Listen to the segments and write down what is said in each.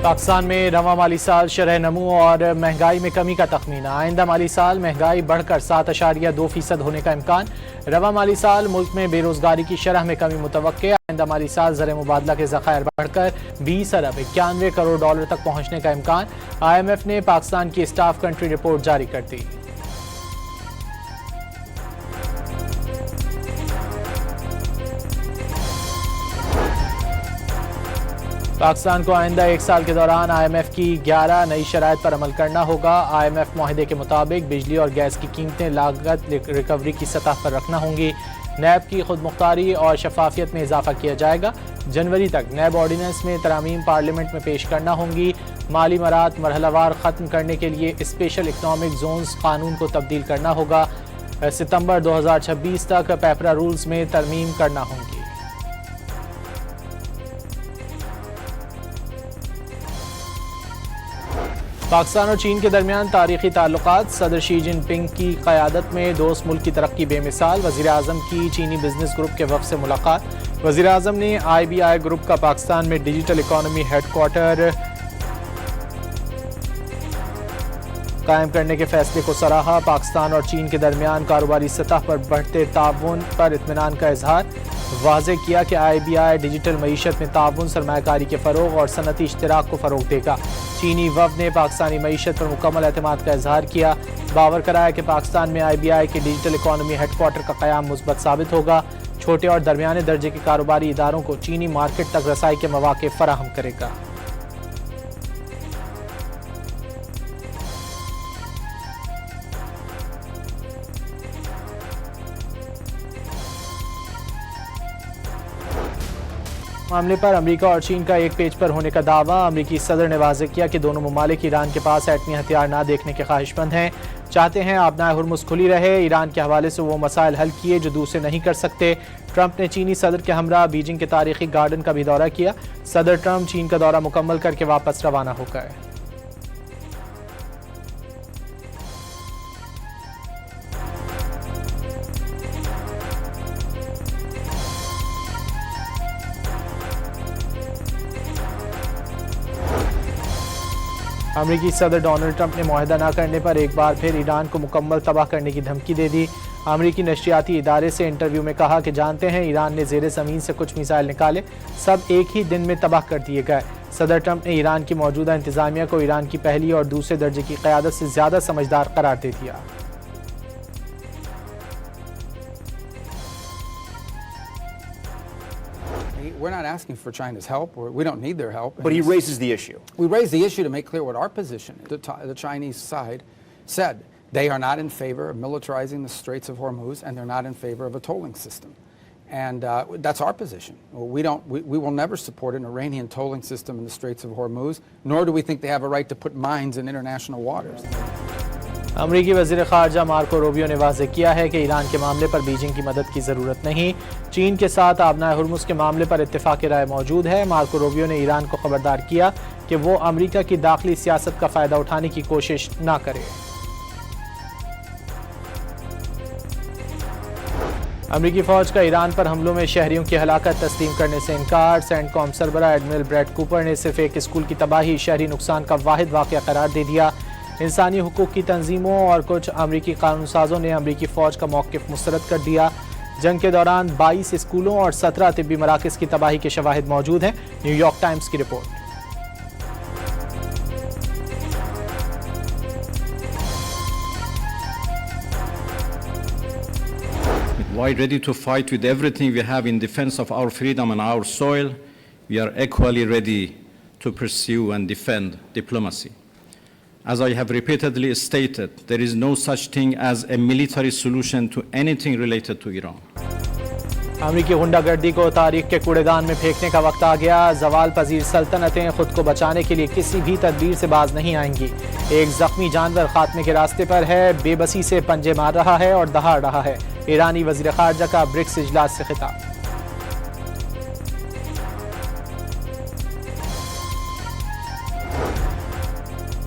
पाकिस्तान में रवां माली साल शरह नमू और महंगाई में कमी का तखमीना। आइंदा माली साल महंगाई बढ़कर 7.2% होने का इम्कान। रवां माली साल मुल्क में बेरोजगारी की शरह में कमी मुतवक्के। आइंदा माली साल ज़र मुबादला के ज़खायर बढ़कर 20 अरब 91 करोड़ डॉलर तक पहुँचने का इम्कान। IMF ने पाकिस्तान की स्टाफ कंट्री रिपोर्ट जारी कर दी। पाकिस्तान को आइंदा एक साल के दौरान IMF की 11 नई शराइत पर अमल करना होगा। IMF मुआहदे के मुताबिक बिजली और गैस की कीमतें लागत रिकवरी की सतह पर रखना होंगी। नैब की खुद मुख्तारी और शफाफियत में इजाफा किया जाएगा। जनवरी तक नैब ऑर्डिनेंस में तरामीम पार्लियामेंट में पेश करना होंगी। माली मरात मरहलावार ख़त्म करने के लिए स्पेशल इकनॉमिक जोन्स कानून को तब्दील करना होगा। सितंबर 2026 तक पेपरा रूल्स में तरमीम करना होंगी। पाकिस्तान और चीन के दरमियान तारीखी ताल्लुकात। सदर शी जिनपिंग की क़यादत में दोस्त मुल्क की तरक्की बेमिसाल। वज़ीर आज़म की चीनी बिजनेस ग्रुप के वफ़द से मुलाकात। वज़ीर आज़म ने IBI ग्रुप का पाकिस्तान में डिजिटल इकॉनमी हेडक्वार्टर कायम करने के फैसले को सराहा। पाकिस्तान और चीन के दरमियान कारोबारी सतह पर बढ़ते ताउन पर इत्मीनान का इजहार। वाज़ेह किया कि IBI डिजिटल मईशत में ताउन, सरमायाकारी के फ़रोग और सनती इश्तराक को फ़रोग देगा। चीनी वफ़द ने पाकिस्तानी मईशत पर मुकम्मल एतमाद का इजहार किया। बावर कराया कि पाकिस्तान में IBI के डिजिटल इकॉनमी हेडक्वार्टर का क़याम मुस्बत साबित होगा। छोटे और दरमियाने दर्जे के कारोबारी इदारों को चीनी मार्केट तक रसाई के मौक़े फराहम करेगा। मामले पर अमेरिका और चीन का एक पेज पर होने का दावा। अमेरिकी सदर ने वाज़ेह किया कि दोनों ममालिक ईरान के पास एटमी हथियार ना देखने के ख्वाहिशमंद हैं, चाहते हैं आबनाए हुर्मुज़ खुली रहे। ईरान के हवाले से वो मसाइल हल किए जो दूसरे नहीं कर सकते। ट्रंप ने चीनी सदर के हमरा बीजिंग के तारीखी गार्डन का भी दौरा किया। सदर ट्रंप चीन का दौरा मुकम्मल करके वापस रवाना हो गए। अमेरिकी सदर डोनाल्ड ट्रंप ने मुआहदा न करने पर एक बार फिर ईरान को मुकम्मल तबाह करने की धमकी दे दी। अमेरिकी नशरियाती इदारे से इंटरव्यू में कहा कि जानते हैं ईरान ने ज़ेरे ज़मीन से कुछ मिसाइल निकाले, सब एक ही दिन में तबाह कर दिए गए। सदर ट्रंप ने ईरान की मौजूदा इंतज़ामिया को ईरान की पहली और दूसरे दर्जे की क़यादत से ज़्यादा समझदार करार दे दिया। We're not asking for China's help, or we don't need their help. But he raises the issue. We raise the issue to make clear what our position is. The Chinese side said they are not in favor of militarizing the Straits of Hormuz, and they're not in favor of a tolling system. And that's our position. We will never support an Iranian tolling system in the Straits of Hormuz, nor do we think they have a right to put mines in international waters. अमरीकी वज़ीर ख़ारजा Marco Rubio ने वाज़ेह किया है कि Iran के मामले पर Beijing की मदद की ज़रूरत नहीं। चीन के साथ आबनाए हुर्मुज़ के मामले पर इत्तेफ़ाक़ राय मौजूद है। मार्को रूबियो ने ईरान को खबरदार किया कि वो अमरीका की दाखिली सियासत का फ़ायदा उठाने की कोशिश ना करे। अमरीकी फ़ौज का ईरान पर हमलों में शहरियों की हलाकत तस्लीम करने से इनकार। सेंटकॉम सरबरा एडमिरल ब्रैड कूपर ने सिर्फ एक स्कूल की तबाही शहरी नुकसान का वाहिद वाक़या करार दे दिया। इंसानी हुकूक की तंजीमों और कुछ अमरीकी कानून साजों ने अमरीकी फ़ौज का मौक़िफ़ मुस्तरद कर दिया। जंग के दौरान 22 स्कूलों और 17 तिब्बी मराकज़ की तबाही के शवाहिद मौजूद हैं। न्यूयॉर्क टाइम्स की report. Why ready to fight with everything we have in defense of our freedom and our soil? We are equally ready to pursue and defend diplomacy. As I have repeatedly stated, there is no such thing as a military solution to anything related to Iran. अमरीकी गुंडागर्दी को तारीख के कूड़ेदान में फेंकने का वक्त आ गया। जवाल पजीर सल्तनतें खुद को बचाने के लिए किसी भी तदबीर से बाज नहीं आएंगी। एक जख्मी जानवर खात्मे के रास्ते पर है, बेबसी से पंजे मार रहा है और दहाड़ रहा है। ईरानी वज़ीर ख़ारजा का ब्रिक्स इजलास से खिताब।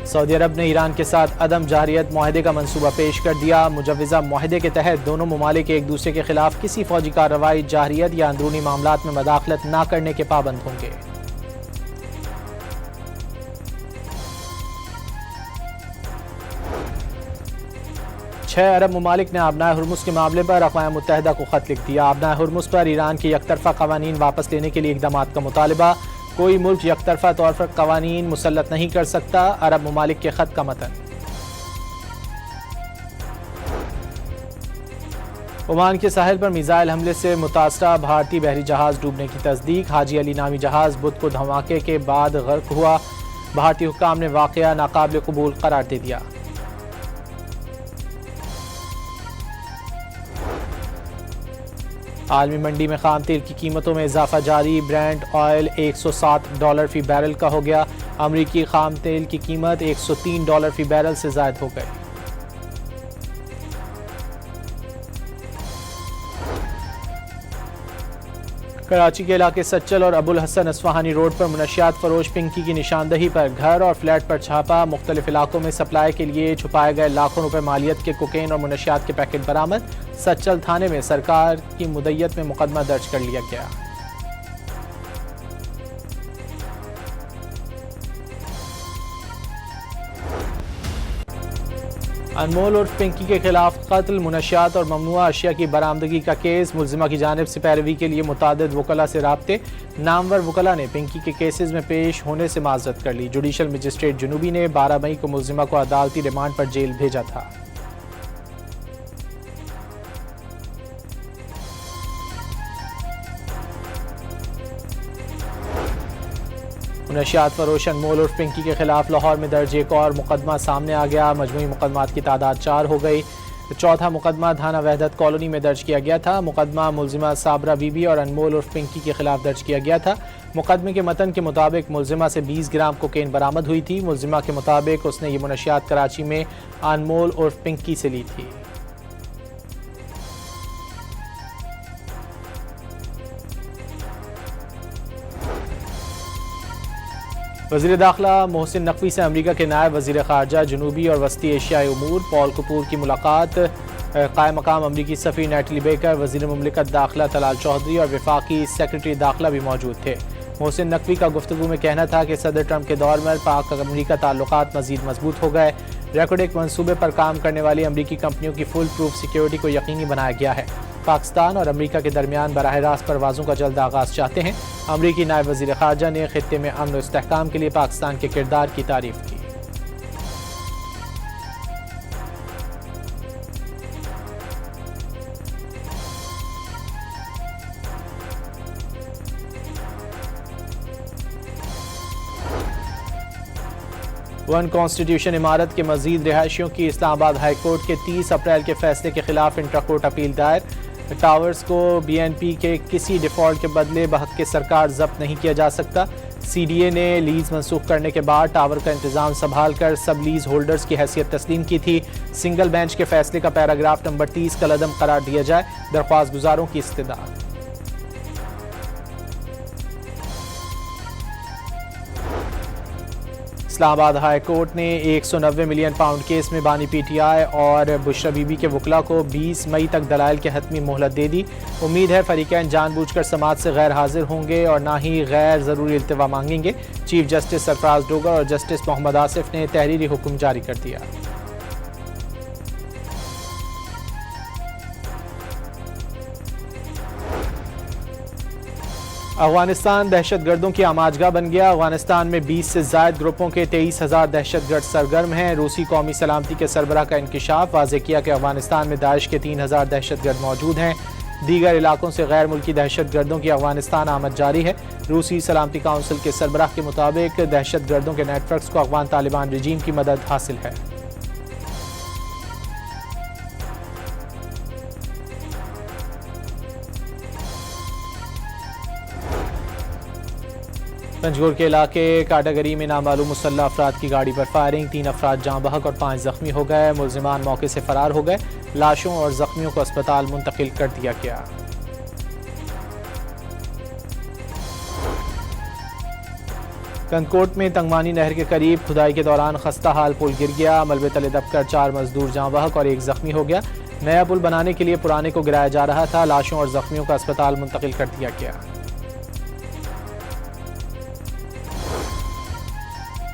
सऊदी अरब ने ईरान के साथ अदम जारियत मुआहदे का मंसूबा पेश कर दिया। मुजव्वज़ा मुआहदे के तहत दोनों ममालिक एक दूसरे के खिलाफ किसी फौजी कार्रवाई, जारियत या अंदरूनी मामलात में मदाखलत न करने के पाबंद होंगे। 6 अरब ममालिक ने आबनाए हुर्मुज़ के मामले पर अक़वाम मुत्तहिदा को ख़त लिख दिया। आबनाए हुर्मुज़ पर ईरान के यकतरफ़ा क़वानीन वापस लेने के लिए इक़दाम का मुतालबा। कोई मुल्क यकतरफ़ा तौर पर क़वानीन मुसल्लत नहीं कर सकता। अरब ममालिक के ख़त का मतन। ओमान के साहिल पर मिसाइल हमले से मुतासरा भारतीय बहरी जहाज़ डूबने की तस्दीक। हाजी अली नामी जहाज़ बुध को धमाके के बाद गर्क हुआ। भारतीय हुक्काम ने वाक़या नाकाबिल कबूल करार दे दिया। आलमी मंडी में खाम तेल की कीमतों में इजाफा जारी। ब्रेंट ऑयल $107 फी बैरल का हो गया। अमरीकी खाम तेल की कीमत $103 फी बैरल से ज़ायद हो गई। कराची के इलाके सच्चल और अबुल हसन अस्फहानी रोड पर मुनशियात फरोश पिंकी की निशानदही पर घर और फ्लैट पर छापा। मुख्तलिफ इलाकों में सप्लाई के लिए छुपाए गए लाखों रुपए मालियत के कोकेन और मुनशियात के पैकेट बरामद। सच्चल थाने में सरकार की मुद्दत में मुकदमा दर्ज कर लिया गया। अनमोल और पिंकी के खिलाफ कत्ल, मुनशियात और ममनुआ अशिया की बरामदगी का केस। मुल्जिमा की जानिब से पैरवी के लिए मुतादिद वकला से राब्ते। नामवर वकला ने पिंकी के केसेस में पेश होने से माजरत कर ली। जुडिशल मजिस्ट्रेट जुनूबी ने 12 मई को मुल्जिमा को अदालती रिमांड पर जेल भेजा था। मुनशियात फरोश अनमोल और पिंकी के खिलाफ लाहौर में दर्ज एक और मुकदमा सामने आ गया। मजमूई मुकदमात की तादाद 4 हो गई। चौथा मुकदमा थाना वहदत कॉलोनी में दर्ज किया गया था। मुकदमा मुल्जिमा साबरा बीबी और अनमोल और पिंकी के खिलाफ दर्ज किया गया था। मुकदमे के मतन के मुताबिक मुल्जिमा से 20 ग्राम कोकेन बरामद हुई थी। मुल्जिमा के मुताबिक उसने ये मुनशियात कराची में अनमोल और पिंकी से ली थी। वज़ीर दाखिला मोहसिन नकवी से अमरीका के नायब वज़ीर ख़ारजा जनूबी और वस्ती एशियाई उमूर पॉल कपूर की मुलाकात। क़ायम मकाम अमरीकी सफ़ीर नेटली बेकर, वज़ीर मुमलिकत दाखिला तलाल चौधरी और वफाकी सेक्रेटरी दाखिला भी मौजूद थे। मोहसिन नकवी का गुफ्तगू में कहना था कि सदर ट्रंप के दौर में पाक अमरीका ताल्लुकात मज़ीद मजबूत हो गए। रेकॉर्ड एक मनसूबे पर काम करने वाली अमरीकी कंपनियों की फुल प्रूफ सिक्योरिटी को यकीनी बनाया गया है। पाकिस्तान और अमरीका के दरमियान बराह रास्त परवाज़ों का जल्द आगाज़ चाहते हैं। अमरीकी नायब वज़ीर ख़ारजा ने ख़ित्ते में अमन और इस्तेहकाम के लिए पाकिस्तान के किरदार की तारीफ़ की। वन कॉन्स्टिट्यूशन इमारत के मजीद रिहायशियों की इस्लामाबाद हाई कोर्ट के 30 अप्रैल के फैसले के खिलाफ इंट्रा कोर्ट अपील दायर। टावर्स को BNP के किसी डिफ़ॉल्ट के बदले बहक के सरकार जब्त नहीं किया जा सकता। CDA ने लीज मंसूख करने के बाद टावर का इंतजाम संभाल कर सब लीज होल्डर्स की हैसियत तस्लीम की थी। सिंगल बेंच के फैसले का पैराग्राफ नंबर 30 कलअदम करार दिया जाए। दरख्वास्त गुजारों की इस्तदा। इस्लामाबाद हाई कोर्ट ने 190 मिलियन पाउंड केस में बानी PTI और बुशरा बीबी के वकला को 20 मई तक दलाइल की हतमी मोहलत दे दी। उम्मीद है फरीकैन जानबूझकर समाअत से गैर हाजिर होंगे और ना ही गैर ज़रूरी इल्तिवा मांगेंगे। चीफ जस्टिस सरफराज डोगर और जस्टिस मोहम्मद आसिफ ने तहरीरी हुक्म जारी कर दिया। अफगानिस्तान दहशतगर्दों की आमाजगाह बन गया। अफगानिस्तान में 20 से ज़ायद ग्रुपों के 23,000 दहशतगर्द सरगर्म हैं। रूसी कौमी सलामती के सरबराह का इंकिशाफ वाज़े किया कि अफगानिस्तान में दाइश के 3,000 दहशतगर्द मौजूद हैं। दीगर इलाकों से गैर मुल्की दहशतगर्दों की अफगानिस्तान आमद जारी है। रूसी सलामती काउंसिल के सरबराह के मुताबिक दहशतगर्दों के नेटवर्क्स को अफगान तालिबान रजीम की मदद हासिल है। पंजगोर के इलाके काटागरी में नामालूम मुसल्लह अफराद की गाड़ी पर फायरिंग। 3 अफराद जाँ बहक और 5 जख्मी हो गए। मुल्जिमान मौके से फरार हो गए। लाशों और जख्मियों को अस्पताल मुंतकिल कर दिया गया। कंदकोट में तंगमानी नहर के करीब खुदाई के दौरान खस्ता हाल पुल गिर गया। मलबे तले दबकर 4 मजदूर जाँ बहक और 1 जख्मी हो गया। नया पुल बनाने के लिए पुराने को गिराया जा रहा था। लाशों और जख्मियों को अस्पताल मुंतकिल कर दिया गया।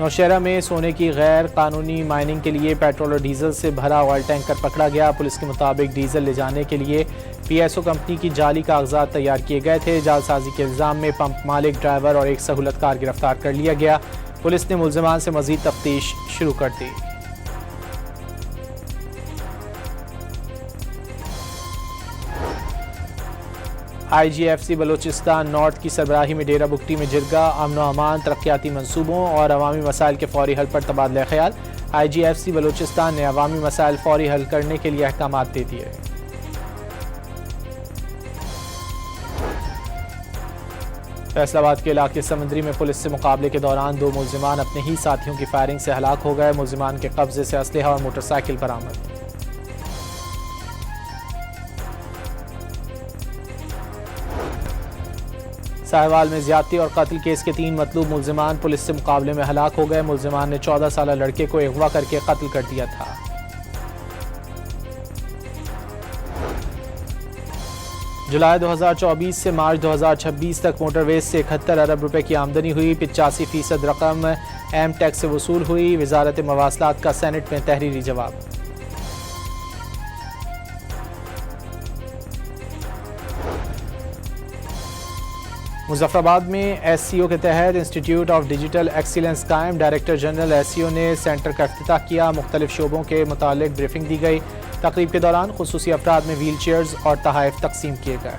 नौशहरा में सोने की गैर कानूनी माइनिंग के लिए पेट्रोल और डीजल से भरा ऑयल टैंकर पकड़ा गया। पुलिस के मुताबिक डीजल ले जाने के लिए PSO कंपनी की जाली कागजात तैयार किए गए थे। जालसाजी के इल्ज़ाम में पंप मालिक, ड्राइवर और एक सहूलतकार गिरफ्तार कर लिया गया। पुलिस ने मुल्ज़िमान से मज़ीद तफ्तीश शुरू कर दी। IGFC बलोचिस्तान नॉर्थ की सरबराही में डेरा बुगटी में जिरगा, अमन व अमान, तरक्याती मनसूबों और अवामी मसाइल के फौरी हल पर तबादला ख्याल। IGFC बलोचिस्तान ने अवामी मसाइल फौरी हल करने के लिए अहकाम दे दिए। फैसलाबाद के इलाके समंदरी में पुलिस से मुकाबले के दौरान 2 मुल्जिमान अपने ही साथियों की फायरिंग से हलाक हो गए। मुल्जिमान के कब्जे से असलहा और मोटरसाइकिल बरामद। साहिवाल में ज्यादती और कत्ल केस के 3 मतलूब मुल्जिमान पुलिस से मुकाबले में हलाक हो गए। मुल्जिमान ने 14 साल लड़के को अगवा करके कत्ल कर दिया था। जुलाई 2024 से मार्च 2026 तक मोटरवेज से 71 अरब रुपए की आमदनी हुई। 85% रकम एम टैक्स से वसूल हुई। वजारत मवासलात का सेनेट में तहरीरी जवाब। मुजफ्फराबाद में SCO के तहत इंस्टीट्यूट ऑफ डिजिटल एक्सीलेंस कायम। डायरेक्टर जनरल SCO ने सेंटर का इफ्तिताह किया। मुख्तलिफ शोबों के मुतालिक ब्रीफिंग दी गई। तकरीब के दौरान खुसूसी अफराद में व्हील चेयर्स और तहाइफ तकसीम किए गए।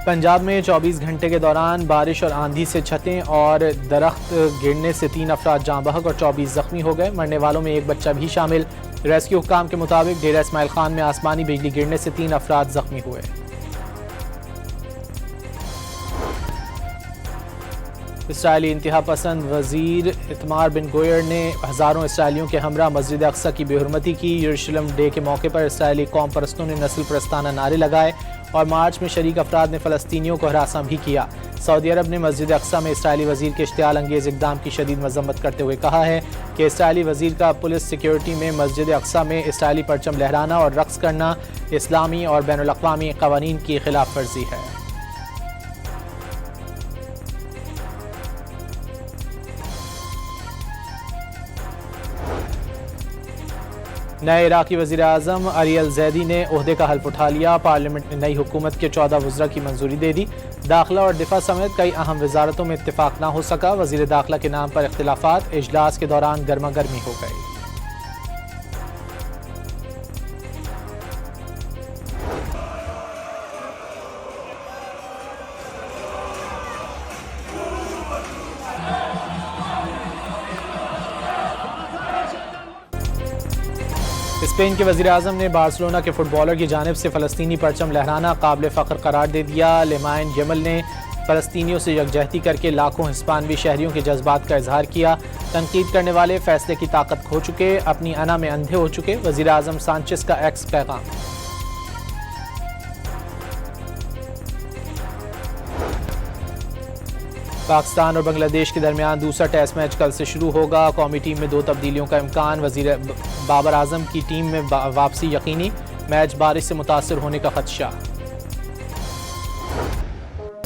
पंजाब में 24 घंटे के दौरान बारिश और आंधी से छतें और दरख्त गिरने से 3 अफराद जाँ बहक और 24 जख्मी हो गए। मरने वालों में एक बच्चा भी शामिल। रेस्क्यू हुक्काम के मुताबिक डेरा इस्माइल खान में आसमानी बिजली गिरने से 3 अफराद जख्मी हुए। इसराइली इंतहा पसंद वजीर इतमार बिन गोयर ने हज़ारों इसराइलियों के हमरा मस्जिद अक्सा की बेहुरमती की। यरूशलेम डे के मौके पर इसराइली कौम परस्तों ने नस्ल परस्ताना नारे लगाए और मार्च में शरीक अफराद ने फ़लस्तीनियों को हरासा भी किया। सऊदी अरब ने मस्जिद अक्सा में इसराइली वजीर के इश्तियाल अंगेज़ इक़दाम की शदीद मज़म्मत करते हुए कहा है कि इसराइली वजीर का पुलिस सिक्योरिटी में मस्जिद अक्सा में इसराइली परचम लहराना और रक्स करना इस्लामी और बैनुल अक़वामी क़वानीन की खिलाफ वर्जी है। नए इराकी वज़ीर आज़म अरियल ज़ैदी ने ओहदे का हल्फ उठा लिया। पार्लियामेंट ने नई हुकूमत के 14 वज़रा की मंजूरी दे दी। दाखिला और दिफा समेत कई अहम वजारतों में इत्तेफाक ना हो सका। वज़ीर दाखिला के नाम पर इख्तिलाफात। इजलास के दौरान गर्मा गर्मी हो गई। स्पेन के वज़ीर आज़म ने बार्सिलोना के फुटबॉलर की जानिब से फ़लस्तीनी परचम लहराना काबिल फ़ख्र करार दे दिया। लेमाइन यमल ने फ़लस्तीनियों से यकजहती करके लाखों हिस्पानवी शहरियों के जज्बात का इजहार किया। तनकीद करने वाले फैसले की ताकत खो चुके, अपनी अना में अंधे हो चुके। वज़ीर आज़म सांचेस का एक्स पैगाम। पाकिस्तान और बांग्लादेश के दरमियान दूसरा टेस्ट मैच कल से शुरू होगा। कौमी टीम में 2 तब्दीलियों का इम्कान। वज़ीर बाबर आजम की टीम में वापसी यकीनी। मैच बारिश से मुतासर होने का खदशा।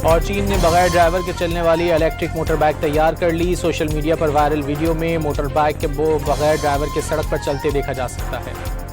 और चीन ने बगैर ड्राइवर के चलने वाली इलेक्ट्रिक मोटर बाइक तैयार कर ली। सोशल मीडिया पर वायरल वीडियो में मोटर बाइक के बगैर ड्राइवर के सड़क पर चलते देखा जा सकता है।